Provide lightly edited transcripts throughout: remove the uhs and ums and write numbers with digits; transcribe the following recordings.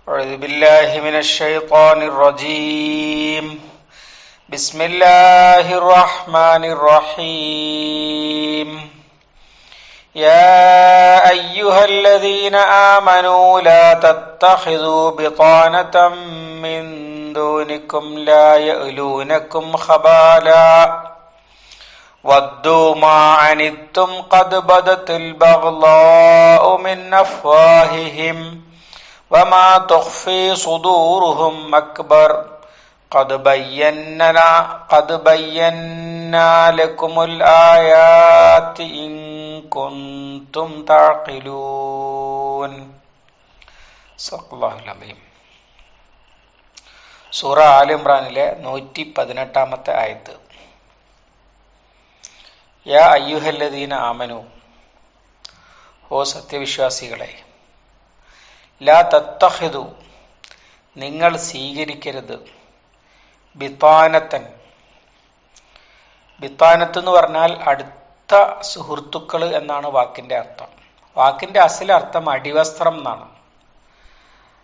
أعوذ بالله من الشيطان الرجيم. بسم الله الرحمن الرحيم. يا أيها الذين آمنوا لا تتخذوا بطانة من دونكم لا يألونكم خبالا ودوا ما عنتم قد بدت البغضاء من أفواههم وما تخفي صدورهم أكبر قد بينا لكم الآيات إن كنتم تعقلون. صدق الله العظيم. സൂറ all ഇംറാനിലെ 118 ആയത്ത്. യാ അയ്യുഹല്ലദീന ആമനു, ഓ സത്യവിശ്വാസികളെ, ലാ തത്തഖിദു, നിങ്ങൾ സ്വീകരിക്കരുത്, ബിത്താനത്തൻ, ബിത്താനത്ത് എന്ന് പറഞ്ഞാൽ അടുത്ത സുഹൃത്തുക്കൾ എന്നാണ് വാക്കിന്റെ അർത്ഥം. വാക്കിന്റെ അസൽ അർത്ഥം അടിവസ്ത്രം എന്നാണ്.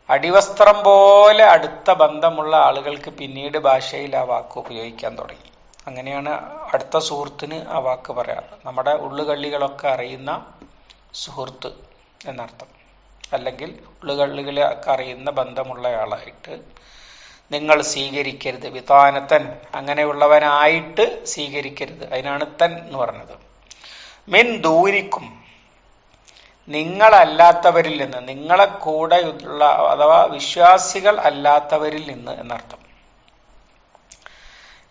അടിവസ്ത്രം പോലെ അടുത്ത ബന്ധമുള്ള ആളുകൾക്ക് പിന്നീട് ഭാഷയിൽ ആ വാക്ക് ഉപയോഗിക്കാൻ തുടങ്ങി. അങ്ങനെയാണ് അടുത്ത സുഹൃത്തിന് ആ വാക്ക് പറയാറ്. നമ്മുടെ ഉള്ളുകള്ളികളൊക്കെ അറിയുന്ന സുഹൃത്ത് എന്നർത്ഥം, അല്ലെങ്കിൽ ഉള്ളുകള്ളികളൊക്കെ അറിയുന്ന ബന്ധമുള്ളയാളായിട്ട് നിങ്ങൾ സ്വീകരിക്കരുത്. വിതാനത്തൻ, അങ്ങനെയുള്ളവനായിട്ട് സ്വീകരിക്കരുത്. അതിനാണ് തൻ എന്ന് പറഞ്ഞത്. മിൻ ദൂരിക്കും, നിങ്ങളല്ലാത്തവരിൽ നിന്ന്, നിങ്ങളെ കൂടെയുള്ള അഥവാ വിശ്വാസികൾ അല്ലാത്തവരിൽ നിന്ന് എന്നർത്ഥം.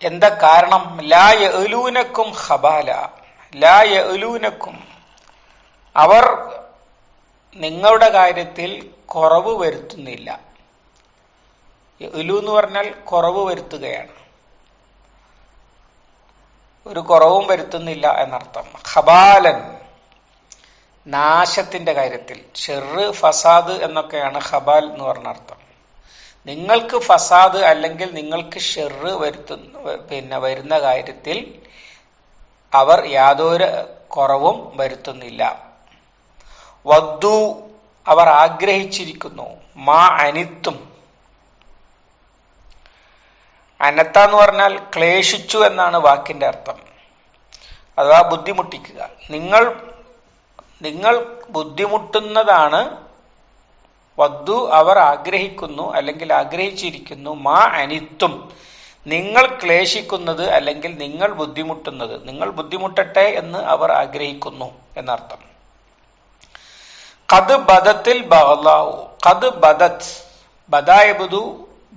എന്താ കാരണം? ലാ യഅലൂനക്കും ഖബാല, ലാ യഅലൂനക്കും, അവർ നിങ്ങളുടെ കാര്യത്തിൽ കുറവ് വരുത്തുന്നില്ല. യഅലു എന്ന് പറഞ്ഞാൽ കുറവ് വരുത്തുകയാണ്, ഒരു കുറവും വരുത്തുന്നില്ല എന്നർത്ഥം. ഖബാലൻ, നാശത്തിന്റെ കാര്യത്തിൽ, ഷെറ് ഫസാദ് എന്നൊക്കെയാണ് ഖബാൽ എന്ന് പറഞ്ഞ അർത്ഥം. നിങ്ങൾക്ക് ഫസാദ് അല്ലെങ്കിൽ നിങ്ങൾക്ക് ഷെറ് വരുന്ന കാര്യത്തിൽ അവർ യാതൊരു കുറവും വരുത്തുന്നില്ല. വദ്ദു, അവർ ആഗ്രഹിച്ചിരിക്കുന്നു. മാ അനിത്തും, അനത്ത എന്ന് പറഞ്ഞാൽ ക്ലേശിച്ചു എന്നാണ് വാക്കിന്റെ അർത്ഥം, അഥവാ ബുദ്ധിമുട്ടിക്കുക. നിങ്ങൾ ബുദ്ധിമുട്ടുന്നതാണ്. വദ്ദു, അവർ ആഗ്രഹിക്കുന്നു അല്ലെങ്കിൽ ആഗ്രഹിച്ചിരിക്കുന്നു. മാ അനിത്തും, നിങ്ങൾ ക്ലേശിക്കുന്നത് അല്ലെങ്കിൽ നിങ്ങൾ ബുദ്ധിമുട്ടുന്നത്, നിങ്ങൾ ബുദ്ധിമുട്ടട്ടെ എന്ന് അവർ ആഗ്രഹിക്കുന്നു എന്നർത്ഥം. ഖദ് ബദത്തിൽ ബഗ്ളാഉ, ഖദ് ബദത്, ബദായബുദു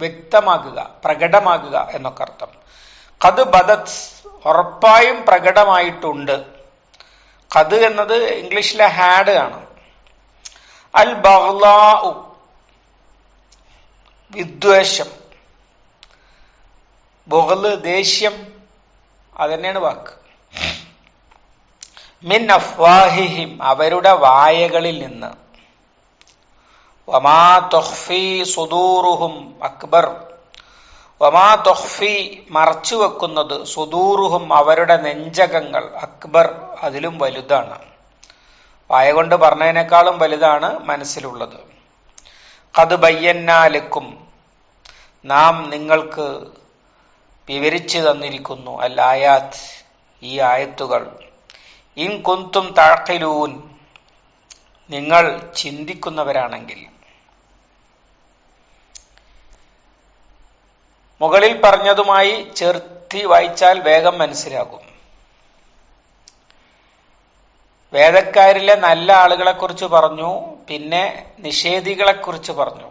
വ്യക്തമാകുക, പ്രകടമാകുക എന്നൊക്കെ അർത്ഥം. ഖദ് ബദത്, ഉറപ്പായും പ്രകടമായിട്ടുണ്ട്. ഖദ് എന്നത് ഇംഗ്ലീഷിലെ ഹാഡ് ആണ്. അൽ ബഗ്ളാഉ, വിദ്വേഷം, ബുഗ്ള് ദേഷ്യം, അതന്നെയാണ് വാക്ക്. മിൻ അഫ്വാഹിഹിം, അവരുടെ വായകളിൽ നിന്ന്. വമാ തുഖ്ഫി സുദൂറുഹും അക്ബർ, വമാ തുഖ്ഫി, മറച്ചു വെക്കുന്നത്, സുദൂറുഹും, അവരുടെ നെഞ്ചകങ്ങൾ, അക്ബർ, അതിലും വലുതാണ്. വായ കൊണ്ട് പറഞ്ഞതിനേക്കാളും വലുതാണ് മനസ്സിലുള്ളത്. ഖദ് ബയ്യന്നാ ലക്കും, നാം നിങ്ങൾക്ക് വിവരിച്ചു തന്നിരിക്കുന്നു, അൽ ആയാത്ത്, ഈ ആയത്തുകൾ. ഇൻ കുന്തും തഅഖിലൂൻ, നിങ്ങൾ ചിന്തിക്കുന്നവരാണെങ്കിൽ. മുകളിൽ പറഞ്ഞതുമായി ചേർത്തി വായിച്ചാൽ വേഗം മനസ്സിലാകും. വേദക്കാരിലെ നല്ല ആളുകളെ കുറിച്ച് പറഞ്ഞു, പിന്നെ നിഷേധികളെ കുറിച്ച് പറഞ്ഞു.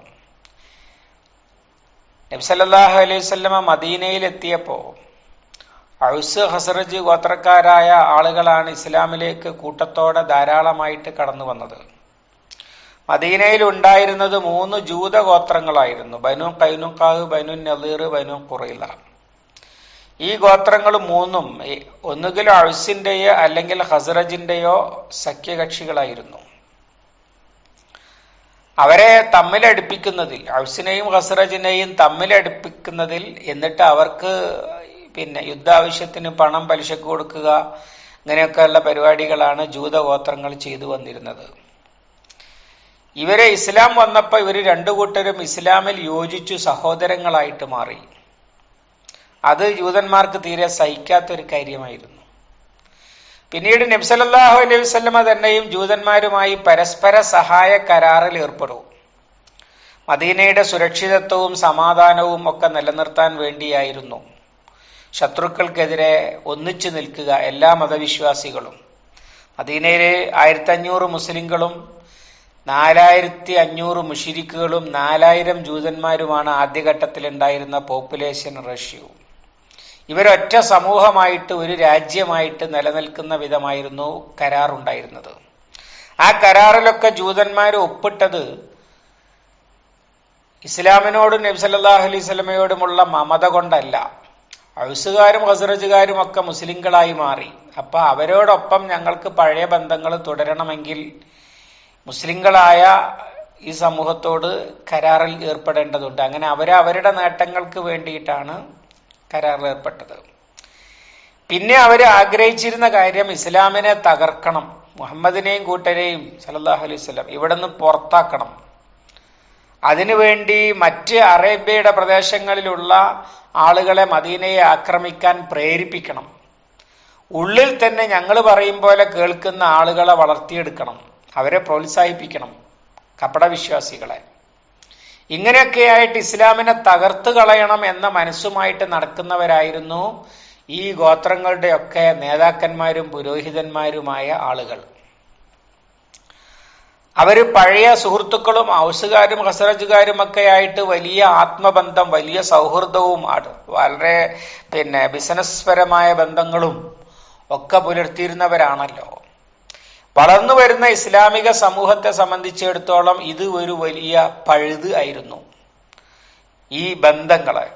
നബി സല്ലല്ലാഹു അലൈഹി വസല്ലമ മദീനയിൽ എത്തിയപ്പോ ഔസ് ഖസ്റജ് ഗോത്രക്കാരായ ആളുകളാണ് ഇസ്ലാമിലേക്ക് കൂട്ടത്തോടെ ധാരാളമായിട്ട് കടന്നു വന്നത്. മദീനയിൽ ഉണ്ടായിരുന്നത് 3 ജൂത ഗോത്രങ്ങളായിരുന്നു: ബനു ഖൈനുഖാ, ബനു നളീർ, ബനു ഖുറൈള. ഈ ഗോത്രങ്ങൾ 3ഉം ഒന്നുകിൽ ഔസിന്റെയോ അല്ലെങ്കിൽ ഖസ്റജിന്റെയോ സഖ്യകക്ഷികളായിരുന്നു. അവരെ തമ്മിലടുപ്പിക്കുന്നതിൽ, ഔസിനെയും ഖസ്റജിനെയും തമ്മിലടുപ്പിക്കുന്നതിൽ, എന്നിട്ട് അവർക്ക് യുദ്ധാവശ്യത്തിന് പണം പലിശക്ക് കൊടുക്കുക, ഇങ്ങനെയൊക്കെയുള്ള പരിപാടികളാണ് ജൂതഗോത്രങ്ങൾ ചെയ്തു വന്നിരുന്നത്. ഇവരെ ഇസ്ലാം വന്നപ്പോൾ ഇവർ രണ്ടു കൂട്ടരും ഇസ്ലാമിൽ യോജിച്ചു സഹോദരങ്ങളായിട്ട് മാറി. അത് ജൂതന്മാർക്ക് തീരെ സഹിക്കാത്തൊരു കാര്യമായിരുന്നു. പിന്നീട് നബി സല്ലല്ലാഹു അലൈഹി വസല്ലമ തന്നെയും ജൂതന്മാരുമായി പരസ്പര സഹായ കരാറിൽ ഏർപ്പെടും. മദീനയുടെ സുരക്ഷിതത്വവും സമാധാനവും ഒക്കെ നിലനിർത്താൻ വേണ്ടിയായിരുന്നു ശത്രുക്കൾക്കെതിരെ ഒന്നിച്ചു നിൽക്കുക എല്ലാ മതവിശ്വാസികളും. മദീനയിലെ 1500 മുസ്ലിങ്ങളും 4500 മുശ്രിക്കുകളും 4000 ജൂതന്മാരുമാണ് ആദ്യഘട്ടത്തിൽ ഉണ്ടായിരുന്ന പോപ്പുലേഷൻ റേഷ്യോ. ഇവരൊറ്റ സമൂഹമായിട്ട് ഒരു രാജ്യമായിട്ട് നിലനിൽക്കുന്ന വിധമായിരുന്നു കരാറുണ്ടായിരുന്നത്. ആ കരാറിലൊക്കെ ജൂതന്മാർ ഒപ്പിട്ടത് ഇസ്ലാമിനോടും നബി സല്ലല്ലാഹു അലൈഹി വസല്ലമയോടുമുള്ള മമത കൊണ്ടല്ല. ഔസുകാരും ഖസ്റജുകാരും ഒക്കെ മുസ്ലിങ്ങളായി മാറി. അപ്പൊ അവരോടൊപ്പം ഞങ്ങൾക്ക് പഴയ ബന്ധങ്ങൾ തുടരണമെങ്കിൽ മുസ്ലിങ്ങളായ ഈ സമൂഹത്തോട് കരാറിൽ ഏർപ്പെടേണ്ടതുണ്ട്. അങ്ങനെ അവരുടെ നേട്ടങ്ങൾക്ക് വേണ്ടിയിട്ടാണ് കരാറിൽ ഏർപ്പെട്ടത്. പിന്നെ അവർ ആഗ്രഹിച്ചിരുന്ന കാര്യം ഇസ്ലാമിനെ തകർക്കണം, മുഹമ്മദിനെയും കൂട്ടരെയും സല്ലല്ലാഹു അലൈഹി വസല്ലം ഇവിടെ നിന്ന് പുറത്താക്കണം. അതിനുവേണ്ടി മറ്റ് അറേബ്യയുടെ പ്രദേശങ്ങളിലുള്ള ആളുകളെ മദീനയെ ആക്രമിക്കാൻ പ്രേരിപ്പിക്കണം. ഉള്ളിൽ തന്നെ ഞങ്ങൾ പറയും പോലെ കേൾക്കുന്ന ആളുകളെ വളർത്തിയെടുക്കണം, അവരെ പ്രോത്സാഹിപ്പിക്കണം, കപടവിശ്വാസികളെ. ഇങ്ങനെയൊക്കെയായിട്ട് ഇസ്ലാമിനെ തകർത്തു കളയണം എന്ന മനസ്സുമായിട്ട് നടക്കുന്നവരായിരുന്നു ഈ ഗോത്രങ്ങളുടെയൊക്കെ നേതാക്കന്മാരും പുരോഹിതന്മാരുമായ ആളുകൾ. അവര് പഴയ സുഹൃത്തുക്കളും ഔസുകാരും ഖസ്റജുകാരും ഒക്കെ ആയിട്ട് വലിയ ആത്മബന്ധം, വലിയ സൗഹൃദവും വളരെ ബിസിനസ് പരമായ ബന്ധങ്ങളും ഒക്കെ പുലർത്തിയിരുന്നവരാണല്ലോ. വളർന്നു വരുന്ന ഇസ്ലാമിക സമൂഹത്തെ സംബന്ധിച്ചിടത്തോളം ഇത് ഒരു വലിയ പഴുത് ആയിരുന്നു ഈ ബന്ധങ്ങളെ.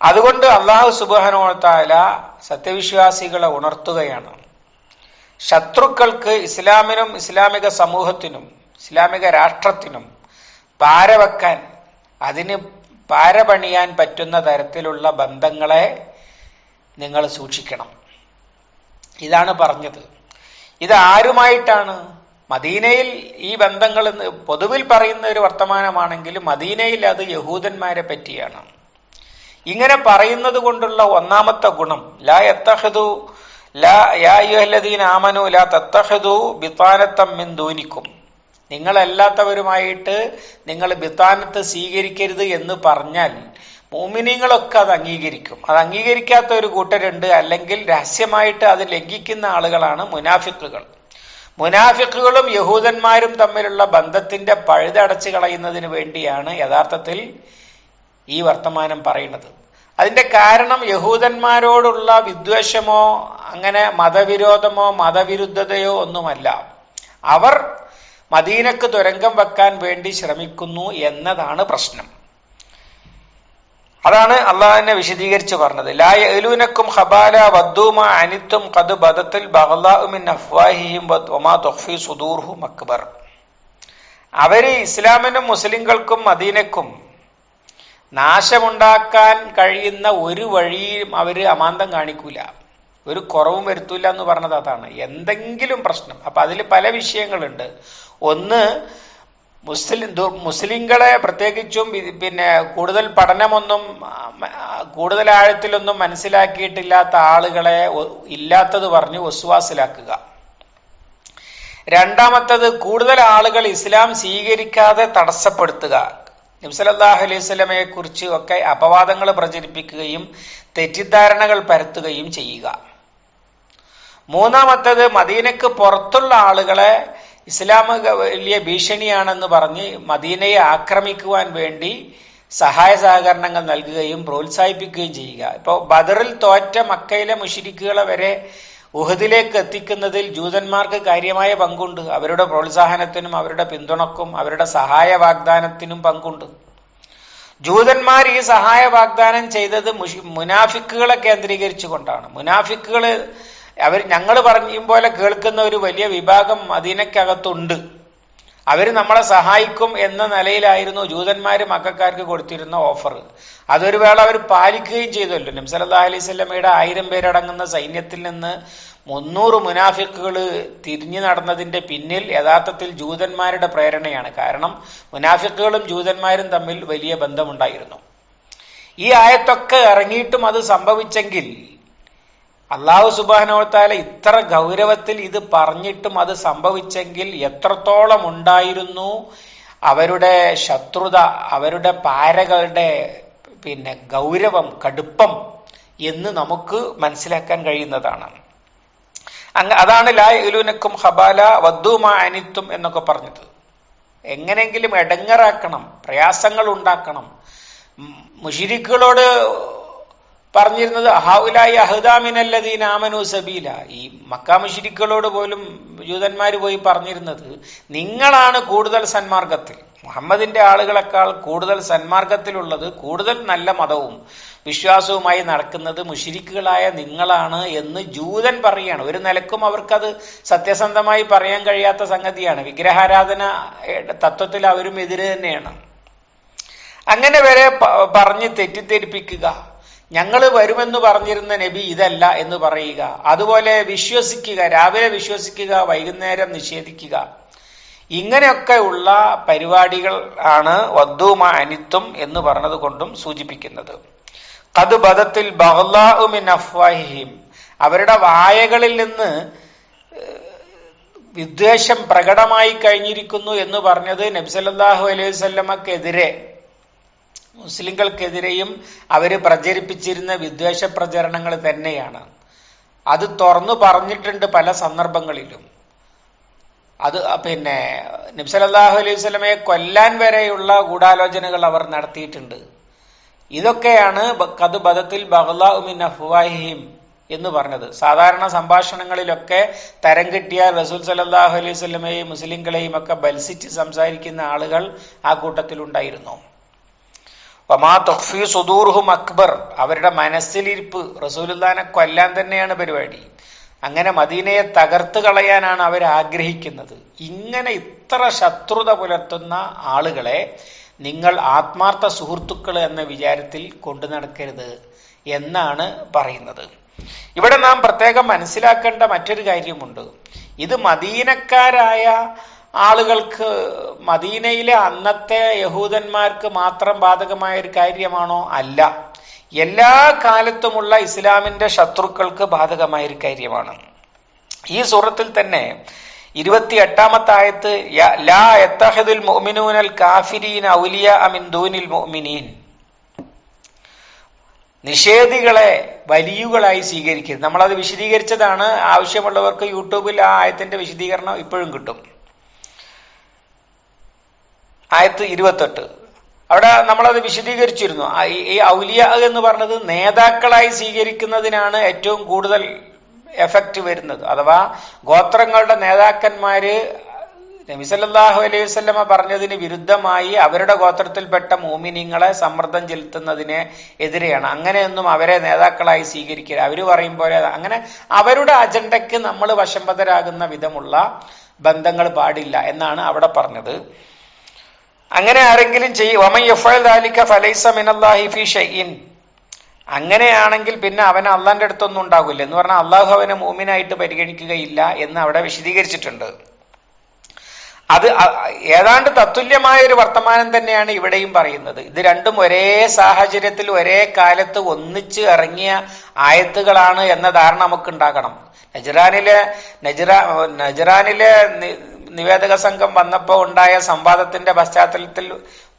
അതുകൊണ്ട് അല്ലാഹു സുബ്ഹാനഹു വ തആല സത്യവിശ്വാസികളെ ഉണർത്തുകയാണ്. ശത്രുക്കൾക്ക് ഇസ്ലാമിനും ഇസ്ലാമിക സമൂഹത്തിനും ഇസ്ലാമിക രാഷ്ട്രത്തിനും പാരവെക്കാൻ, അതിന് പാരപണിയാൻ പറ്റുന്ന തരത്തിലുള്ള ബന്ധങ്ങളെ നിങ്ങൾ സൂക്ഷിക്കണം. ഇതാണ് പറഞ്ഞത്. ഇത് ആരുമായിട്ടാണ്? മദീനയിൽ ഈ ബന്ധങ്ങൾ പൊതുവിൽ പറയുന്ന ഒരു വർത്തമാനമാണെങ്കിലും മദീനയിൽ അത് യഹൂദന്മാരെ പറ്റിയാണ്. ഇങ്ങനെ പറയുന്നത് കൊണ്ടുള്ള ഒന്നാമത്തെ ഗുണം ലാ യത്തഖിദു യാ അയ്യുഹല്ലദീന ആമനൂ ലാ തത്തഖിദു ബിതാനത്തം മിൻ ദൂനിക്കും, നിങ്ങളല്ലാത്തവരുമായിട്ട് നിങ്ങൾ ബിതാനത്ത് സ്വീകരിക്കരുത് എന്ന് പറഞ്ഞാൽ മുഅ്മിനീങ്ങളൊക്കെ അത് അംഗീകരിക്കും. അത് അംഗീകരിക്കാത്ത ഒരു കൂട്ടരുണ്ട്, അല്ലെങ്കിൽ രഹസ്യമായിട്ട് അത് ലംഘിക്കുന്ന ആളുകളാണ് മുനാഫിക്കുകൾ. മുനാഫിക്കുകളും യഹൂദന്മാരും തമ്മിലുള്ള ബന്ധത്തിന്റെ പഴുതടച്ചു കളയുന്നതിന് വേണ്ടിയാണ് യഥാർത്ഥത്തിൽ ഈ വർത്തമാനം പറയുന്നത്. അതിന്റെ കാരണം യഹൂദന്മാരോടുള്ള വിദ്വേഷമോ അങ്ങനെ മതവിരോധമോ മതവിരുദ്ധതയോ ഒന്നുമല്ല. അവർ മദീനക്ക് തുരങ്കം വെക്കാൻ വേണ്ടി ശ്രമിക്കുന്നു എന്നതാണ് പ്രശ്നം. അതാണ് അള്ളാഹുവിനെ വിശദീകരിച്ച് പറഞ്ഞത്. ലാ യഅലൂനക്കും ഖബാല വദ്ദൂമ അനിത്തും ഖദ് ബദത്തിൽ ബഗ്ളാഉ മിൻ അഫ്വാഹിഹിം വമാ തുഖ്ഫി സുദൂറുഹും അക്ബർ. അവര് ഇസ്ലാമിനും മുസ്ലിങ്ങൾക്കും മദീനക്കും നാശമുണ്ടാക്കാൻ കഴിയുന്ന ഒരു വഴിയും അവര് അമാന്തം കാണിക്കൂല, ഒരു കുറവും വരുത്തൂല എന്ന് പറഞ്ഞത് അതാണ്. എന്തെങ്കിലും പ്രശ്നം, അപ്പൊ അതിൽ പല വിഷയങ്ങളുണ്ട്. ഒന്ന്, മുസ്ലിങ്ങളെ പ്രത്യേകിച്ചും കൂടുതൽ പഠനമൊന്നും കൂടുതൽ ആഴത്തിലൊന്നും മനസ്സിലാക്കിയിട്ടില്ലാത്ത ആളുകളെ ഇല്ലാത്തത് പറഞ്ഞ് വസ്വാസിലാക്കുക. രണ്ടാമത്തത്, കൂടുതൽ ആളുകൾ ഇസ്ലാം സ്വീകരിക്കാതെ തടസ്സപ്പെടുത്തുക. നബി സല്ലല്ലാഹു അലൈഹി വസല്ലമയെ കുറിച്ച് ഒക്കെ അപവാദങ്ങൾ പ്രചരിപ്പിക്കുകയും തെറ്റിദ്ധാരണകൾ പരത്തുകയും ചെയ്യുക. മൂന്നാമത്തത്, മദീനക്ക് പുറത്തുള്ള ആളുകളെ ഇസ്ലാമിക വലിയ ഭീഷണിയാണെന്ന് പറഞ്ഞ് മദീനയെ ആക്രമിക്കുവാൻ വേണ്ടി സഹായ സഹകരണങ്ങൾ നൽകുകയും പ്രോത്സാഹിപ്പിക്കുകയും ചെയ്യുക. ഇപ്പോൾ ബദറിൽ തോറ്റ മക്കയിലെ മുശ്രിക്കുകളെ വരെ ഉഹദിലേക്ക് എത്തിക്കുന്നതിൽ ജൂതന്മാർക്ക് കാര്യമായ പങ്കുണ്ട്. അവരുടെ പ്രോത്സാഹനത്തിനും അവരുടെ പിന്തുണക്കും അവരുടെ സഹായ വാഗ്ദാനത്തിനും പങ്കുണ്ട്. ജൂതന്മാർ ഈ സഹായ വാഗ്ദാനം ചെയ്തത് മുനാഫിക്കുകളെ കേന്ദ്രീകരിച്ചുകൊണ്ടാണ്. മുനാഫിക്കുകള് ഞങ്ങൾ പറയും പോലെ കേൾക്കുന്ന ഒരു വലിയ വിഭാഗം മദീനക്കകത്തുണ്ട്. അവര് നമ്മളെ സഹായിക്കും എന്ന നിലയിലായിരുന്നു ജൂതന്മാര് മക്കക്കാർക്ക് കൊടുത്തിരുന്ന ഓഫർ. അതൊരു വേള അവർ പാലിക്കുകയും ചെയ്തല്ലോ. നബി സല്ലല്ലാഹു അലൈഹി വസല്ലമയുടെ 1000 പേരടങ്ങുന്ന സൈന്യത്തിൽ നിന്ന് 300 മുനാഫിക്കുകൾ തിരിഞ്ഞു നടന്നതിന്റെ പിന്നിൽ യഥാർത്ഥത്തിൽ ജൂതന്മാരുടെ പ്രേരണയാണ്. കാരണം മുനാഫിക്കുകളും ജൂതന്മാരും തമ്മിൽ വലിയ ബന്ധമുണ്ടായിരുന്നു. ഈ ആയത്തൊക്കെ ഇറങ്ങിയിട്ടും അത് സംഭവിച്ചെങ്കിൽ, അല്ലാഹു സുബ്ഹാനഹു വ തആല ഇത്ര ഗൗരവത്തിൽ ഇത് പറഞ്ഞിട്ടും അത് സംഭവിച്ചെങ്കിൽ എത്രത്തോളം ഉണ്ടായിരുന്നു അവരുടെ ശത്രുത, അവരുടെ പാരകളുടെ ഗൗരവം, കടുപ്പം എന്ന് നമുക്ക് മനസ്സിലാക്കാൻ കഴിയുന്നതാണ്. അതാണ് ലാ യലൂനക്കും ഖബാല വദ്ദു മാ അനിത്തും എന്നൊക്കെ പറഞ്ഞത്. എങ്ങനെങ്കിലും എടങ്ങറാക്കണം, പ്രയാസങ്ങൾ ഉണ്ടാക്കണം. മുശ്രിക്കുകളോട് പറഞ്ഞിരുന്നത് ഹൗലായി അഹ്ദാ മിനല്ലദീന ആമനൂ സബീല. ഈ മക്ക മുശ്രിക്കുകളോട് പോലും ജൂതന്മാര് പോയി പറഞ്ഞിരുന്നത്, നിങ്ങളാണ് കൂടുതൽ സന്മാർഗത്തിൽ, മുഹമ്മദിന്റെ ആളുകളെക്കാൾ കൂടുതൽ സന്മാർഗത്തിലുള്ളത്, കൂടുതൽ നല്ല മതവും വിശ്വാസവുമായി നടക്കുന്നത് മുശ്രിക്കുകളായ നിങ്ങളാണ് എന്ന് ജൂതൻ പറയാണ്. ഒരു നിലക്കും അവർക്കത് സത്യസന്ധമായി പറയാൻ കഴിയാത്ത സംഗതിയാണ്. വിഗ്രഹാരാധന തത്വത്തിൽ അവരും എതിര് തന്നെയാണ്. അങ്ങനെ വരെ പറഞ്ഞ് തെറ്റിദ്ധരിപ്പിക്കുക, ഞങ്ങൾ വരുമെന്ന് പറഞ്ഞിരുന്ന നബി ഇതല്ല എന്ന് പറയുക, അതുപോലെ വിശ്വസിക്കുക, രാവിലെ വിശ്വസിക്കുക, വൈകുന്നേരം നിഷേധിക്കുക, ഇങ്ങനെയൊക്കെ ഉള്ള പരിപാടികൾ ആണ് വദ്ദു മാ അനിത്തും എന്ന് പറഞ്ഞത് കൊണ്ടും സൂചിപ്പിക്കുന്നത്. ഖദ് ബദത്തിൽ ബഗ്ളാഉ മിൻ അഫ്വാഹിഹിം, അവരുടെ വായകളിൽ നിന്ന് വിദ്വേഷം പ്രകടമായി കഴിഞ്ഞിരിക്കുന്നു എന്ന് പറഞ്ഞത് നബി സല്ലല്ലാഹു അലൈഹി വസല്ലമക്കെതിരെ, മുസ്ലിങ്ങൾക്കെതിരെയും അവര് പ്രചരിപ്പിച്ചിരുന്ന വിദ്വേഷ പ്രചരണങ്ങൾ തന്നെയാണ്. അത് തുറന്നു പറഞ്ഞിട്ടുണ്ട് പല സന്ദർഭങ്ങളിലും. അത് നബി സല്ലല്ലാഹു അലൈഹി വസല്ലമയെ കൊല്ലാൻ വരെയുള്ള ഗൂഢാലോചനകൾ അവർ നടത്തിയിട്ടുണ്ട്. ഇതൊക്കെയാണ് ഖദ് ബദത്തിൽ ബഗ്ളാഉ മിൻ അഫ്വാഹിഹിം എന്ന് പറഞ്ഞത്. സാധാരണ സംഭാഷണങ്ങളിലൊക്കെ തരം കിട്ടിയാൽ റസൂൽ സല്ലല്ലാഹു അലൈഹി വസല്ലമയെയും മുസ്ലിങ്ങളെയും ഒക്കെ ബൽസിച്ച് സംസാരിക്കുന്ന ആളുകൾ ആ കൂട്ടത്തിലുണ്ടായിരുന്നു. വമാ തുഖ്ഫി സുദൂറുഹും അക്ബർ, അവരുടെ മനസ്സിലിരിപ്പ് റസൂലുള്ളാഹിനെ കൊല്ലാൻ തന്നെയാണ് പരിപാടി. അങ്ങനെ മദീനയെ തകർത്ത് കളയാനാണ് അവർ ആഗ്രഹിക്കുന്നത്. ഇങ്ങനെ ഇത്ര ശത്രുത പുലർത്തുന്ന ആളുകളെ നിങ്ങൾ ആത്മാർത്ഥ സുഹൃത്തുക്കൾ എന്ന വിചാരത്തിൽ കൊണ്ടു നടക്കരുത് എന്നാണ് പറയുന്നത്. ഇവിടെ നാം പ്രത്യേകം മനസ്സിലാക്കേണ്ട മറ്റൊരു കാര്യമുണ്ട്. ഇത് മദീനക്കാരായ ആളുകൾക്ക്, മദീനയിലെ അന്നത്തെ യഹൂദന്മാർക്ക് മാത്രം ബാധകമായ ഒരു കാര്യമാണോ? അല്ല, എല്ലാ കാലത്തുമുള്ള ഇസ്ലാമിന്റെ ശത്രുക്കൾക്ക് ബാധകമായ ഒരു കാര്യമാണ്. ഈ സൂറത്തിൽ തന്നെ 28-ാമത്തെ ആയത്ത് ലാ യത്തഖിദുൽ മുഅ്മിനൂനൽ കാഫിരീന ഔലിയാ മിൻ ദൂനിൽ മുഅ്മിനീൻ, നിഷേധികളെ വലിയുകളായി സ്വീകരിക്കരുത്. നമ്മളത് വിശദീകരിച്ചതാണ്. ആവശ്യമുള്ളവർക്ക് യൂട്യൂബിൽ ആ ആയത്തിന്റെ വിശദീകരണം ഇപ്പോഴും കിട്ടും. ആയത്ത് 28 അവിടെ നമ്മളത് വിശദീകരിച്ചിരുന്നു. ഈ ഔലിയ എന്ന് പറഞ്ഞത് നേതാക്കളായി സ്വീകരിക്കുന്നതിനാണ് ഏറ്റവും കൂടുതൽ എഫക്റ്റ് വരുന്നത്. അഥവാ ഗോത്രങ്ങളുടെ നേതാക്കന്മാര് നബി സല്ലല്ലാഹു അലൈഹി വസല്ലമ പറഞ്ഞതിന് വിരുദ്ധമായി അവരുടെ ഗോത്രത്തിൽപ്പെട്ട മുഅ്മിനീങ്ങളെ സമ്മർദ്ദം ചെലുത്തുന്നതിന് എതിരെയാണ്. അങ്ങനെയൊന്നും അവരെ നേതാക്കളായി സ്വീകരിക്കുക, അവര് പറയും പോലെ അങ്ങനെ അവരുടെ അജണ്ടയ്ക്ക് നമ്മൾ വശംവദരാകുന്ന വിധമുള്ള ബന്ധങ്ങൾ പാടില്ല എന്നാണ് അവിടെ പറഞ്ഞത്. അങ്ങനെ ആരെങ്കിലും വമൻ യഫ്അൽ ദാലിക ഫലൈസ മിനല്ലാഹി ഫീ ഷൈഇൻ, അങ്ങനെയാണെങ്കിൽ പിന്നെ അവന് അള്ളാന്റെ അടുത്തൊന്നും ഉണ്ടാകില്ല എന്ന് പറഞ്ഞാൽ അള്ളാഹു അവനെ മുഅ്മിനായിട്ട് പരിഗണിക്കുകയില്ല എന്ന് അവിടെ വിശദീകരിച്ചിട്ടുണ്ട്. അത് ഏതാണ്ട് തത്തുല്യമായ ഒരു വർത്തമാനം തന്നെയാണ് ഇവിടെയും പറയുന്നത്. ഇത് രണ്ടും ഒരേ സാഹചര്യത്തിൽ ഒരേ കാലത്ത് ഒന്നിച്ച് ഇറങ്ങിയ ആയത്തുകളാണ് എന്ന ധാരണ നമുക്കുണ്ടാകണം. നജ്റാനിലെ നിവേദക സംഘം വന്നപ്പോ ഉണ്ടായ സംവാദത്തിന്റെ പശ്ചാത്തലത്തിൽ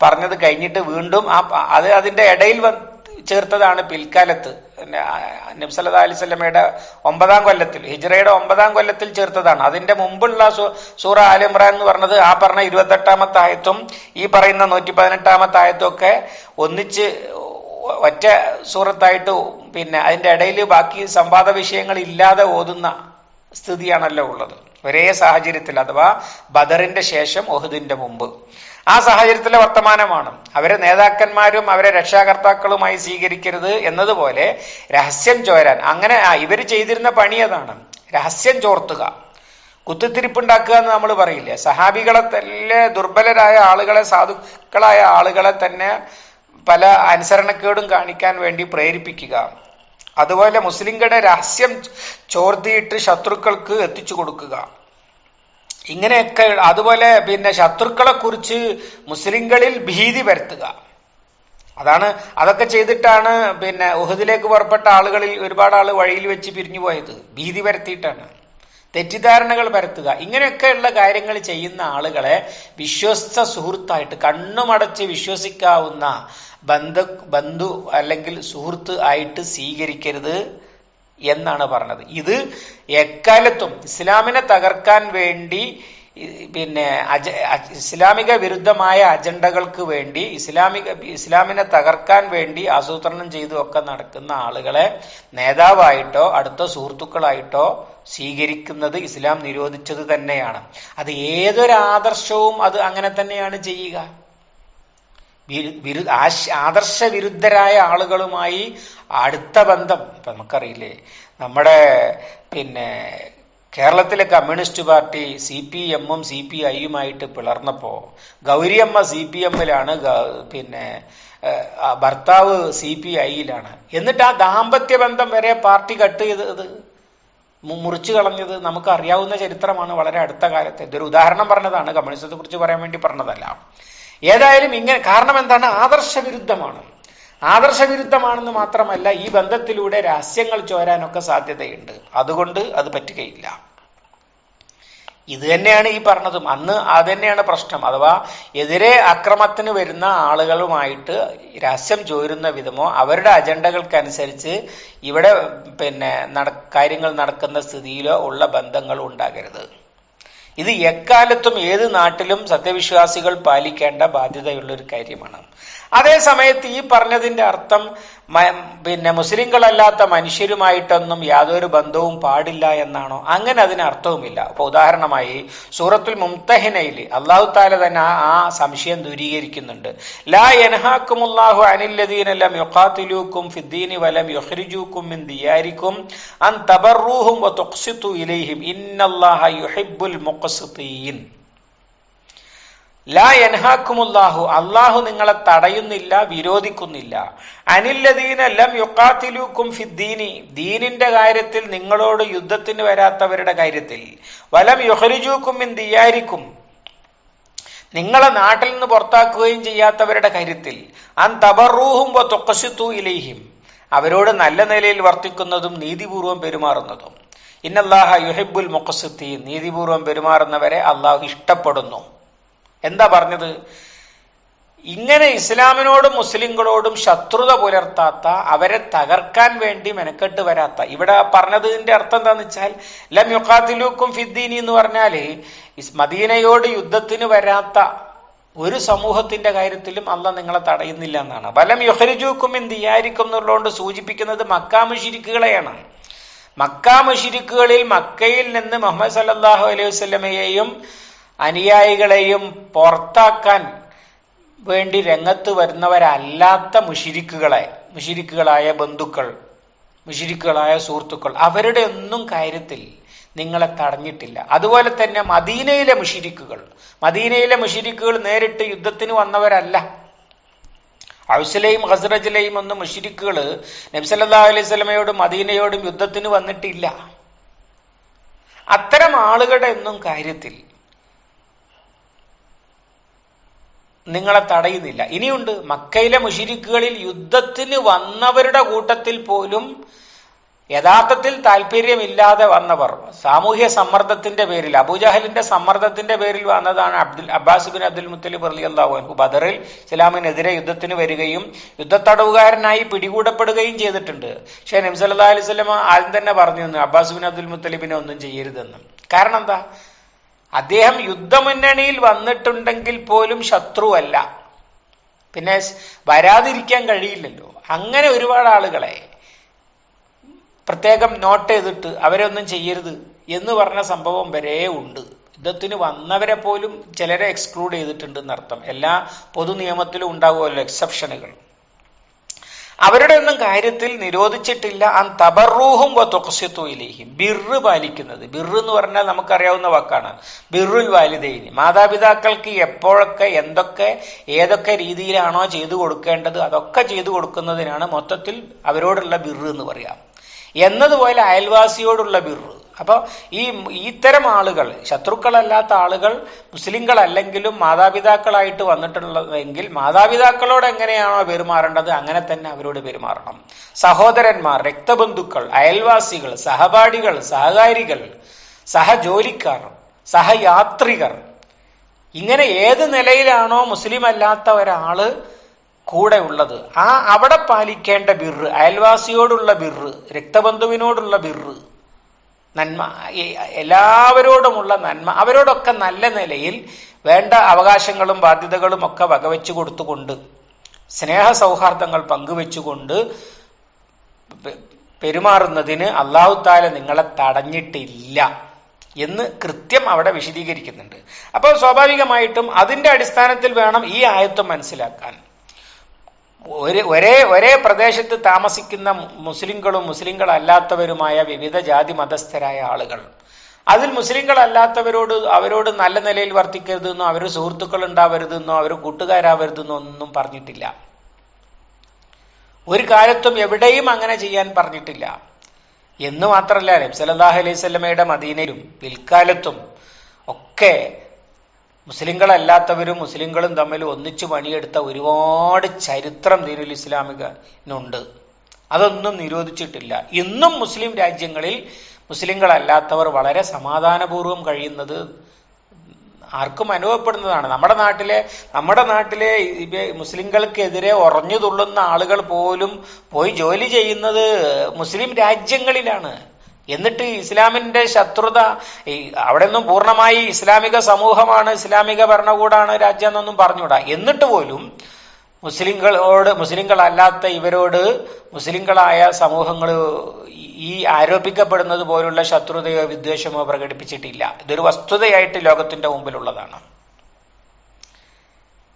പറഞ്ഞത് കഴിഞ്ഞിട്ട് വീണ്ടും അതിന്റെ ഇടയിൽ ചേർത്തതാണ് പിൽക്കാലത്ത് നബി സല്ലല്ലാഹു അലൈഹി വസല്ലമയുടെ 9-ാം കൊല്ലത്തിൽ, ഹിജ്റയുടെ 9-ാം കൊല്ലത്തിൽ ചേർത്തതാണ്. അതിന്റെ മുമ്പുള്ള സൂറ ആൽ ഇംറാൻ എന്ന് പറഞ്ഞത് ആ പറഞ്ഞ 28-ാമത്തെ ആയത്തും ഈ പറയുന്ന 118-ാമത്തെ ആയത്തും ഒക്കെ ഒന്നിച്ച് ഒറ്റ സൂറത്തായിട്ട് അതിന്റെ ഇടയിൽ ബാക്കി സംവാദ വിഷയങ്ങൾ ഇല്ലാതെ ഓതുന്ന സ്ഥിതിയാണല്ലോ ഉള്ളത് ഒരേ സാഹചര്യത്തിൽ, അഥവാ ബദറിന്റെ ശേഷം ഉഹദിന്റെ മുമ്പ്. ആ സാഹചര്യത്തിലെ വർത്തമാനമാണ്. അവരെ നേതാക്കന്മാരും അവരെ രക്ഷാകർത്താക്കളുമായി സ്വീകരിക്കരുത് എന്നതുപോലെ രഹസ്യം ചോരാൻ, അങ്ങനെ ഇവർ ചെയ്തിരുന്ന പണി അതാണ്, രഹസ്യം ചോർത്തുക, കുത്തിത്തിരിപ്പുണ്ടാക്കുക എന്ന് നമ്മൾ പറയില്ലേ. സഹാബികളെ തന്നെ ദുർബലരായ ആളുകളെ, സാധുക്കളായ ആളുകളെ തന്നെ പല അനുസരണക്കേടും കാണിക്കാൻ വേണ്ടി പ്രേരിപ്പിക്കുക, അതുപോലെ മുസ്ലിങ്ങളുടെ രഹസ്യം ചോർത്തിയിട്ട് ശത്രുക്കൾക്ക് എത്തിച്ചു കൊടുക്കുക, ഇങ്ങനെയൊക്കെ. അതുപോലെ ശത്രുക്കളെ കുറിച്ച് മുസ്ലിങ്ങളിൽ ഭീതി വരുത്തുക. അതൊക്കെ ചെയ്തിട്ടാണ് ഉഹദിലേക്ക് പുറപ്പെട്ട ആളുകളിൽ ഒരുപാട് ആള് വഴിയിൽ വെച്ച് പിരിഞ്ഞു പോയത്. ഭീതി വരുത്തിയിട്ടാണ്, തെറ്റിദ്ധാരണകൾ പരത്തുക. ഇങ്ങനെയൊക്കെയുള്ള കാര്യങ്ങൾ ചെയ്യുന്ന ആളുകളെ വിശ്വസ്ത സുഹൃത്തായിട്ട്, കണ്ണുമടച്ച് വിശ്വസിക്കാവുന്ന ബന്ധു അല്ലെങ്കിൽ സുഹൃത്ത് ആയിട്ട് സ്വീകരിക്കരുത് എന്നാണ് പറഞ്ഞത്. ഇത് എക്കാലത്തും ഇസ്ലാമിനെ തകർക്കാൻ വേണ്ടി, ഇസ്ലാമിക വിരുദ്ധമായ അജണ്ടകൾക്ക് വേണ്ടി, ഇസ്ലാമിനെ തകർക്കാൻ വേണ്ടി ആസൂത്രണം ചെയ്തു ഒക്കെ നടക്കുന്ന ആളുകളെ നേതാവായിട്ടോ അടുത്ത സുഹൃത്തുക്കളായിട്ടോ സ്വീകരിക്കുന്നത് ഇസ്ലാം നിരോധിച്ചത് തന്നെയാണ്. അത് ഏതൊരാദർശവും അത് അങ്ങനെ തന്നെയാണ് ചെയ്യുക. ആദർശ വിരുദ്ധരായ ആളുകളുമായി അടുത്ത ബന്ധം, ഇപ്പൊ നമുക്കറിയില്ലേ, നമ്മുടെ കേരളത്തിലെ കമ്മ്യൂണിസ്റ്റ് പാർട്ടി CPM-ഉം CPI-യുമായിട്ട് പിളർന്നപ്പോ ഗൗരിയമ്മ CPM-ലാണ്, ഭർത്താവ് CPI-യിലാണ്. എന്നിട്ട് ആ ദാമ്പത്യ ബന്ധം വരെ പാർട്ടി കട്ട് ചെയ്തത്, മുറിച്ചു കളഞ്ഞത് നമുക്ക് അറിയാവുന്ന ചരിത്രമാണ്. വളരെ അടുത്ത കാലത്ത് ഇതൊരു ഉദാഹരണം പറഞ്ഞതാണ്, കമ്മ്യൂണിസത്തെ കുറിച്ച് പറയാൻ വേണ്ടി പറഞ്ഞതല്ല. ഏതായാലും ഇങ്ങനെ, കാരണം എന്താണ്? ആദർശവിരുദ്ധമാണെന്ന് മാത്രമല്ല, ഈ ബന്ധത്തിലൂടെ രഹസ്യങ്ങൾ ചോരാനൊക്കെ സാധ്യതയുണ്ട്. അതുകൊണ്ട് അത് പറ്റുകയില്ല. ഇത് തന്നെയാണ് ഈ പറഞ്ഞതും. അന്ന് അതുതന്നെയാണ് പ്രശ്നം. അഥവാ എതിരെ അക്രമത്തിന് വരുന്ന ആളുകളുമായിട്ട് രഹസ്യം ചോരുന്ന വിധമോ അവരുടെ അജണ്ടകൾക്കനുസരിച്ച് ഇവിടെ കാര്യങ്ങൾ നടക്കുന്ന സ്ഥിതിയിലോ ഉള്ള ബന്ധങ്ങൾ ഉണ്ടാകരുത്. ഇത് എക്കാലത്തും ഏത് നാട്ടിലും സത്യവിശ്വാസികൾ പാലിക്കേണ്ട ബാധ്യതയുള്ള ഒരു കാര്യമാണ്. അതേ സമയത്ത് ഈ പറഞ്ഞതിന്റെ അർത്ഥം മുസ്ലിങ്ങളല്ലാത്ത മനുഷ്യരുമായിട്ടൊന്നും യാതൊരു ബന്ധവും പാടില്ല എന്നാണോ? അങ്ങനെ അതിന് അർത്ഥവുമില്ല. അപ്പൊ ഉദാഹരണമായി സൂറത്തുൽ മുംതഹിനയിൽ അല്ലാഹു തആല തന്നെ ആ സംശയം ദൂരീകരിക്കുന്നുണ്ട്. ലാ യൻഹാകുമുല്ലാഹു അനില്ലദീന ലം യുഖാതിലൂകും ഫിദ്ദീനി വലം യുഖ്രിജൂകും മിൻ ദിയാരികും അൻ തബറൂഹും വതുഖ്സിതു ഇലൈഹിം ഇന്നല്ലാഹ യുഹിബ്ബുൽ മുഖ്സിതീൻ. ലാ യൻഹാകുമുല്ലാഹു, അല്ലാഹു നിങ്ങളെ തടയുന്നില്ല, വിരോധിക്കുന്നില്ല. അനില്ലദീന ലം യുഖാതിലൂകും ഫിദ്ദീനി, ദീനിന്റെ കാര്യത്തിൽ നിങ്ങളോട് യുദ്ധത്തിന് വരാത്തവരുടെ കാര്യത്തിൽ, വലം യുഖ്രിജൂകും മിൻ ദിയാരികും, നിങ്ങളെ നാട്ടിൽ നിന്ന് പുറത്താക്കുകയും ചെയ്യാത്തവരുടെ കാര്യത്തിൽ, അൻ തബറൂഹും വതുഖ്സിതു ഇലൈഹിം, അവരോട് നല്ല നിലയിൽ വർത്തിക്കുന്നതും നീതിപൂർവം പെരുമാറുന്നതും. ഇന്നല്ലാഹ യുഹിബ്ബുൽ മുഖ്സിതീൻ, നീതിപൂർവം പെരുമാറുന്നവരെ അല്ലാഹു ഇഷ്ടപ്പെടുന്നു. എന്താ പറഞ്ഞത്? ഇങ്ങനെ ഇസ്ലാമിനോടും മുസ്ലിങ്ങളോടും ശത്രുത പുലർത്താത്ത, അവരെ തകർക്കാൻ വേണ്ടി മെനക്കെട്ട് വരാത്ത, ഇവിടെ പറഞ്ഞതിന്റെ അർത്ഥം എന്താന്ന് വെച്ചാൽ ലം യുഖാതിലൂക്കും ഫിദ്ദീനി എന്ന് പറഞ്ഞാല് മദീനയോട് യുദ്ധത്തിന് വരാത്ത ഒരു സമൂഹത്തിന്റെ കാര്യത്തിലും അല്ലാഹ് നിങ്ങളെ തടയുന്നില്ല എന്നാണ്. വലം യുഖ്രിജൂകും മിൻ ദിയാരികും എന്നുള്ളതുകൊണ്ട് സൂചിപ്പിക്കുന്നത് മക്കാ മുശ്രിക്കുകളെയാണ്. മക്കാ മുശ്രിക്കുകളിൽ മക്കയിൽ നിന്ന് മുഹമ്മദ് സല്ലല്ലാഹു അലൈഹി വസല്ലമയെയും അനുയായികളെയും പുറത്താക്കാൻ വേണ്ടി രംഗത്ത് വരുന്നവരല്ലാത്ത മുശ്രിക്കുകളായ ബന്ധുക്കൾ, മുശ്രിക്കുകളായ സുഹൃത്തുക്കൾ, അവരുടെ ഒന്നും കാര്യത്തിൽ നിങ്ങളെ തടഞ്ഞിട്ടില്ല. അതുപോലെ തന്നെ മദീനയിലെ മുശ്രിക്കുകൾ നേരിട്ട് യുദ്ധത്തിന് വന്നവരല്ല. ഔസിലെയും ഖസ്റജിലെയും ഒന്നും മുശ്രിക്കുകൾ നബി സല്ലല്ലാഹു അലൈഹി വസല്ലമയോടും മദീനയോടും യുദ്ധത്തിന് വന്നിട്ടില്ല. അത്തരം ആളുകളുടെ ഒന്നും കാര്യത്തിൽ നിങ്ങളെ തടയുന്നില്ല. ഇനിയുണ്ട്, മക്കയിലെ മുശ്രിക്കുകളിൽ യുദ്ധത്തിന് വന്നവരുടെ കൂട്ടത്തിൽ പോലും യഥാർത്ഥത്തിൽ താല്പര്യമില്ലാതെ വന്നവർ, സാമൂഹ്യ സമ്മർദ്ദത്തിന്റെ പേരിൽ, അബൂജഹലിന്റെ സമ്മർദ്ദത്തിന്റെ പേരിൽ വന്നതാണ് അബ്ബാസ് ബിൻ അബ്ദുൽ മുത്തലിബ് റളിയല്ലാഹു അൻഹു. ബദറിൽ ഇസ്ലാമിനെതിരെ യുദ്ധത്തിന് വരികയും യുദ്ധത്തടവുകാരനായി പിടികൂടപ്പെടുകയും ചെയ്തിട്ടുണ്ട്. പക്ഷേ നബി സല്ലല്ലാഹു അലൈഹി വസല്ലം ആദ്യം തന്നെ പറഞ്ഞു അബ്ബാസ് ബിൻ അബ്ദുൽ മുത്തലിബിനെ ഒന്നും ചെയ്യരുതെന്ന്. കാരണം എന്താ? അദ്ദേഹം യുദ്ധമുന്നണിയിൽ വന്നിട്ടുണ്ടെങ്കിൽ പോലും ശത്രുവല്ല, പിന്നെ വരാതിരിക്കാൻ കഴിയില്ലല്ലോ. അങ്ങനെ ഒരുപാട് ആളുകളെ പ്രത്യേകം നോട്ട് ചെയ്തിട്ട് അവരെ ഒന്നും ചെയ്യരുത് എന്ന് പറഞ്ഞ സംഭവം വരെ ഉണ്ട്. യുദ്ധത്തിന് വന്നവരെ പോലും ചിലരെ എക്സ്ക്ലൂഡ് ചെയ്തിട്ടുണ്ട് എന്നർത്ഥം. എല്ലാ പൊതു നിയമത്തിലും ഉണ്ടാവുമല്ലോ എക്സെപ്ഷനുകൾ. അവരുടെ ഒന്നും കാര്യത്തിൽ നിരോധിച്ചിട്ടില്ല. അൻ തബറൂഹും വതുഖ്സിതു ഇലൈഹിം, ബിർറ് പാലിക്കുന്നത്. ബിർറ് എന്ന് പറഞ്ഞാൽ നമുക്കറിയാവുന്ന വാക്കാണ്, ബിർറുൽ വാലിദൈനി. മാതാപിതാക്കൾക്ക് എപ്പോഴൊക്കെ എന്തൊക്കെ ഏതൊക്കെ രീതിയിലാണോ ചെയ്തു കൊടുക്കേണ്ടത് അതൊക്കെ ചെയ്തു കൊടുക്കുന്നതിനാണ് മൊത്തത്തിൽ അവരോടുള്ള ബിർറ് എന്ന് പറയാം. എന്നതുപോലെ അയൽവാസിയോടുള്ള ബിർറ്. അപ്പൊ ഇത്തരം ആളുകൾ, ശത്രുക്കളല്ലാത്ത ആളുകൾ മുസ്ലിങ്ങളല്ലെങ്കിലും മാതാപിതാക്കളായിട്ട് വന്നിട്ടുള്ളതെങ്കിൽ മാതാപിതാക്കളോട് എങ്ങനെയാണോ പെരുമാറേണ്ടത് അങ്ങനെ തന്നെ അവരോട് പെരുമാറണം. സഹോദരന്മാർ, രക്തബന്ധുക്കൾ, അയൽവാസികൾ, സഹപാഠികൾ, സഹകാരികൾ, സഹജോലിക്കാർ, സഹയാത്രികർ, ഇങ്ങനെ ഏത് നിലയിലാണോ മുസ്ലിം അല്ലാത്ത ഒരാള് കൂടെ ഉള്ളത് അവിടെ പാലിക്കേണ്ട ബിർറ്, അയൽവാസിയോടുള്ള ബിർറ്, രക്തബന്ധുവിനോടുള്ള ബിർറ്, നന്മ, എല്ലാവരോടുമുള്ള നന്മ, അവരോടൊക്കെ നല്ല നിലയിൽ വേണ്ട അവകാശങ്ങളും ബാധ്യതകളും ഒക്കെ വകവെച്ചു കൊടുത്തുകൊണ്ട് സ്നേഹ സൗഹാർദ്ദങ്ങൾ പങ്കുവെച്ചുകൊണ്ട് പെരുമാറുന്നതിന് അല്ലാഹു തആല നിങ്ങളെ തടഞ്ഞിട്ടില്ല എന്ന് കൃത്യം അവിടെ വിശദീകരിക്കുന്നുണ്ട്. അപ്പോൾ സ്വാഭാവികമായിട്ടും അതിന്റെ അടിസ്ഥാനത്തിൽ വേണം ഈ ആയത്ത് മനസ്സിലാക്കാൻ. ഒരേ പ്രദേശത്ത് താമസിക്കുന്ന മുസ്ലിങ്ങളും മുസ്ലിങ്ങളല്ലാത്തവരുമായ വിവിധ ജാതി മതസ്ഥരായ ആളുകൾ, അതിൽ അവരോട് നല്ല നിലയിൽ വർത്തിക്കരുതെന്നോ അവർ സുഹൃത്തുക്കൾ ഉണ്ടാവരുതെന്നോ അവർ കൂട്ടുകാരാവരുതെന്നോ ഒന്നും പറഞ്ഞിട്ടില്ല. ഒരു കാലത്തും എവിടെയും അങ്ങനെ ചെയ്യാൻ പറഞ്ഞിട്ടില്ല എന്ന് മാത്രമല്ല, നബി സല്ലല്ലാഹു അലൈഹി വസല്ലമയുടെ മദീനയിലും പിൽക്കാലത്തും ഒക്കെ മുസ്ലിങ്ങളല്ലാത്തവരും മുസ്ലിങ്ങളും തമ്മിൽ ഒന്നിച്ചു പണിയെടുത്ത ഒരുപാട് ചരിത്രം ദീനുൽ ഇസ്ലാമിനുണ്ട്. അതൊന്നും നിരോധിച്ചിട്ടില്ല. ഇന്നും മുസ്ലിം രാജ്യങ്ങളിൽ മുസ്ലിങ്ങളല്ലാത്തവർ വളരെ സമാധാനപൂർവ്വം കഴിയുന്നത് ആർക്കും അനുഭവപ്പെടുന്നതാണ്. നമ്മുടെ നാട്ടിലെ മുസ്ലിങ്ങൾക്കെതിരെ ഉറഞ്ഞു തുള്ളുന്ന ആളുകൾ പോലും പോയി ജോലി ചെയ്യുന്നത് മുസ്ലിം രാജ്യങ്ങളിലാണ്. എന്നിട്ട് ഇസ്ലാമിന്റെ ശത്രുത, അവിടെ ഒന്നും പൂർണ്ണമായി ഇസ്ലാമിക സമൂഹമാണ്, ഇസ്ലാമിക ഭരണകൂടമാണ് രാജ്യം എന്നൊന്നും പറഞ്ഞുകൂടാ. എന്നിട്ട് പോലും മുസ്ലിങ്ങളല്ലാത്ത ഇവരോട് മുസ്ലിങ്ങളായ സമൂഹങ്ങൾ ഈ ആരോപിക്കപ്പെടുന്നത് പോലുള്ള ശത്രുതയോ വിദ്വേഷമോ പ്രകടിപ്പിച്ചിട്ടില്ല. ഇതൊരു വസ്തുതയായിട്ട് ലോകത്തിന്റെ മുമ്പിലുള്ളതാണ്.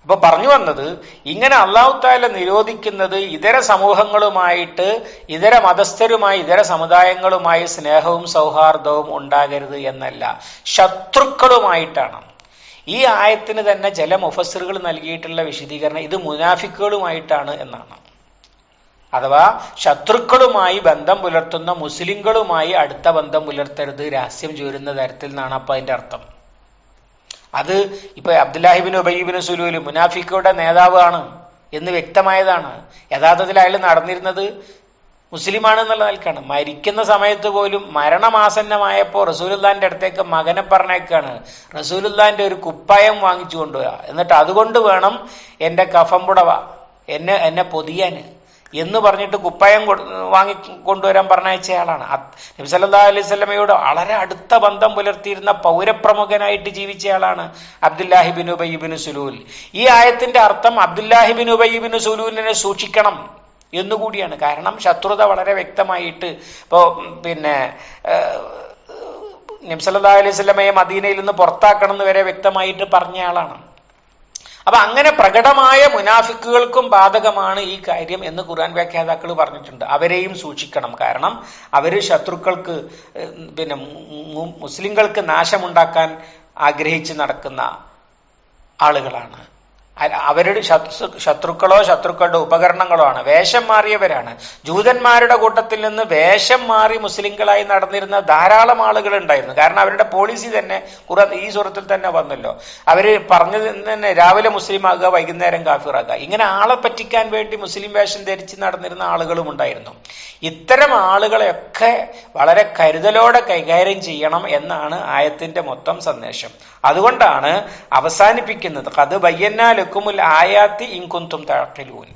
അപ്പൊ പറഞ്ഞു വന്നത്, ഇങ്ങനെ അല്ലാഹു തആല നിരോധിക്കുന്നത് ഇതര സമൂഹങ്ങളുമായിട്ട്, ഇതര മതസ്ഥരുമായി, ഇതര സമുദായങ്ങളുമായി സ്നേഹവും സൗഹാർദ്ദവും ഉണ്ടാകരുത് എന്നല്ല, ശത്രുക്കളുമായിട്ടാണ്. ഈ ആയത്തിന് തന്നെ ചില മുഫസ്സിറുകൾ നൽകിയിട്ടുള്ള വിശദീകരണം ഇത് മുനാഫിക്കുകളുമായിട്ടാണ് എന്നാണ്. അഥവാ ശത്രുക്കളുമായി ബന്ധം പുലർത്തുന്ന മുസ്ലിങ്ങളുമായി അടുത്ത ബന്ധം പുലർത്തരുത്, രഹസ്യം ചോരുന്ന തരത്തിൽ നിന്നാണ് അപ്പൊ അതിന്റെ അർത്ഥം. അത് ഇപ്പൊ അബ്ദുല്ലാഹിബിൻ ഉബയ്യിബിൻ സുലൂൽ മുനാഫിക്കുകളുടെ നേതാവാണ് എന്ന് വ്യക്തമായതാണ്. യഥാർത്ഥത്തിൽ അയാൾ നടന്നിരുന്നത് മുസ്ലിമാണ് എന്നുള്ള നിലക്കാണ്. മരിക്കുന്ന സമയത്ത് പോലും മരണമാസന്നമായപ്പോ റസൂലുള്ളാന്റെ അടുത്തേക്ക് മകനെ പറഞ്ഞേക്കാണ്, റസൂലുള്ളാന്റെ ഒരു കുപ്പായം വാങ്ങിച്ചു കൊണ്ടുവരാ, എന്നിട്ട് അതുകൊണ്ട് വേണം എന്റെ കഫംപുടവ എന്നെ പൊതിയാന് എന്ന് പറഞ്ഞിട്ട് കുപ്പായം വാങ്ങി കൊണ്ടുവരാൻ പറഞ്ഞയച്ചയാളാണ്. നബി സല്ലല്ലാഹു അലൈഹി വസല്ലമയോട് വളരെ അടുത്ത ബന്ധം പുലർത്തിയിരുന്ന പൗരപ്രമുഖനായിട്ട് ജീവിച്ചയാളാണ് അബ്ദുല്ലാഹിബിൻ ഉബയ്യിബിൻ സുലൂൽ. ഈ ആയത്തിന്റെ അർത്ഥം അബ്ദുല്ലാഹിബിൻ ഉബയ്യിബിൻ സുലൂലിനെ സൂക്ഷിക്കണം എന്നുകൂടിയാണ്. കാരണം ശത്രുത വളരെ വ്യക്തമായിട്ട് ഇപ്പോ നബി സല്ലല്ലാഹു അലൈഹി വസല്ലമയെ മദീനയിൽ നിന്ന് പുറത്താക്കണം എന്ന് വരെ വ്യക്തമായിട്ട് പറഞ്ഞയാളാണ്. അപ്പൊ അങ്ങനെ പ്രകടമായ മുനാഫിക്കുകൾക്കും ബാധകമാണ് ഈ കാര്യം എന്ന് ഖുർആൻ വ്യാഖ്യാതാക്കൾ പറഞ്ഞിട്ടുണ്ട്. അവരെയും സൂക്ഷിക്കണം. കാരണം അവര് ശത്രുക്കൾക്ക് മുസ്ലിങ്ങൾക്ക് നാശമുണ്ടാക്കാൻ ആഗ്രഹിച്ച് നടക്കുന്ന ആളുകളാണ്. അവരുടെ ശത്രുക്കളോ ശത്രുക്കളുടെ ഉപകരണങ്ങളോ ആണ്, വേഷം മാറിയവരാണ്. ജൂതന്മാരുടെ കൂട്ടത്തിൽ നിന്ന് വേഷം മാറി മുസ്ലിങ്ങളായി നടന്നിരുന്ന ധാരാളം ആളുകൾ ഉണ്ടായിരുന്നു. കാരണം അവരുടെ പോളിസി തന്നെ ഈ സൂറത്തിൽ തന്നെ വന്നല്ലോ. അവര് പറഞ്ഞത് തന്നെ രാവിലെ മുസ്ലിം ആകുക, വൈകുന്നേരം കാഫിറാകുക. ഇങ്ങനെ ആളെ പറ്റിക്കാൻ വേണ്ടി മുസ്ലിം വേഷം ധരിച്ച് നടന്നിരുന്ന ആളുകളും ഉണ്ടായിരുന്നു. ഇത്തരം ആളുകളെയൊക്കെ വളരെ കരുതലോടെ കൈകാര്യം ചെയ്യണം എന്നാണ് ആയത്തിന്റെ മൊത്തം സന്ദേശം. അതുകൊണ്ടാണ് അവസാനിപ്പിക്കുന്നത് ഖദ് ബയ്യന്നാ ലക്കുമുൽ ആയാത്തി ഇൻ കുന്തും തഅഖിലൂൻ.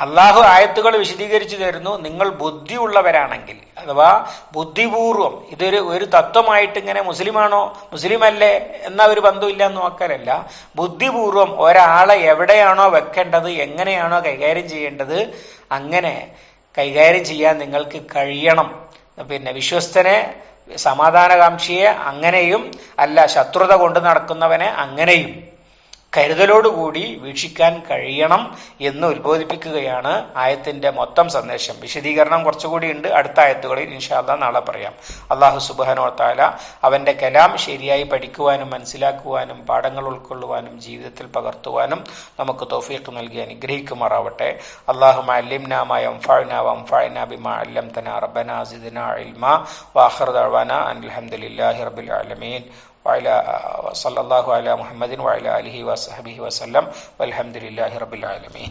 അള്ളാഹു ആയത്തുകൾ വിശദീകരിച്ചു തരുന്നു, നിങ്ങൾ ബുദ്ധിയുള്ളവരാണെങ്കിൽ, അഥവാ ബുദ്ധിപൂർവം. ഒരു തത്വമായിട്ട് ഇങ്ങനെ മുസ്ലിമാണോ മുസ്ലിമല്ലേ എന്ന ഒരു ബന്ധമില്ല എന്ന് നോക്കലല്ല, ബുദ്ധിപൂർവം ഒരാളെ എവിടെയാണോ വെക്കേണ്ടത്, എങ്ങനെയാണോ കൈകാര്യം ചെയ്യേണ്ടത്, അങ്ങനെ കൈകാര്യം ചെയ്യാൻ നിങ്ങൾക്ക് കഴിയണം. വിശ്വസ്തനെ, സമാധാനകാംക്ഷിയെ അങ്ങനെയും, അല്ല ശത്രുത കൊണ്ട് നടക്കുന്നവനെ അങ്ങനെയും കരുതലോടുകൂടി വീക്ഷിക്കാൻ കഴിയണം എന്ന് ഉത്ബോധിപ്പിക്കുകയാണ് ആയത്തിന്റെ മൊത്തം സന്ദേശം. വിശദീകരണം കുറച്ചുകൂടി ഉണ്ട് അടുത്ത ആയത്തുകളിൽ ഇൻഷാ അല്ലാഹ് നാളെ പറയാം. അല്ലാഹു സുബ്ഹാനഹു വ തആല അവന്റെ കലാം ശരിയായി പഠിക്കുവാനും മനസ്സിലാക്കുവാനും പാഠങ്ങൾ ഉൾക്കൊള്ളുവാനും ജീവിതത്തിൽ പകർത്തുവാനും നമുക്ക് തൗഫീഖ് നൽകി അനുഗ്രഹിക്കുമാറാവട്ടെ. അല്ലാഹുമ്മ അല്ലിംനാ മാ യൻഫഉനാ വൻഫഅനാ ബിമാ അല്ലംതനാ റബ്ബനാ സിദ്നാ ഇൽമാ വആഖിറു ദഅവാനാ അനിൽ ഹംദുലില്ലാഹി റബ്ബിൽ ആലമീൻ وصلى الله على محمد وعلى آله وصحبه وسلم والحمد لله رب العالمين.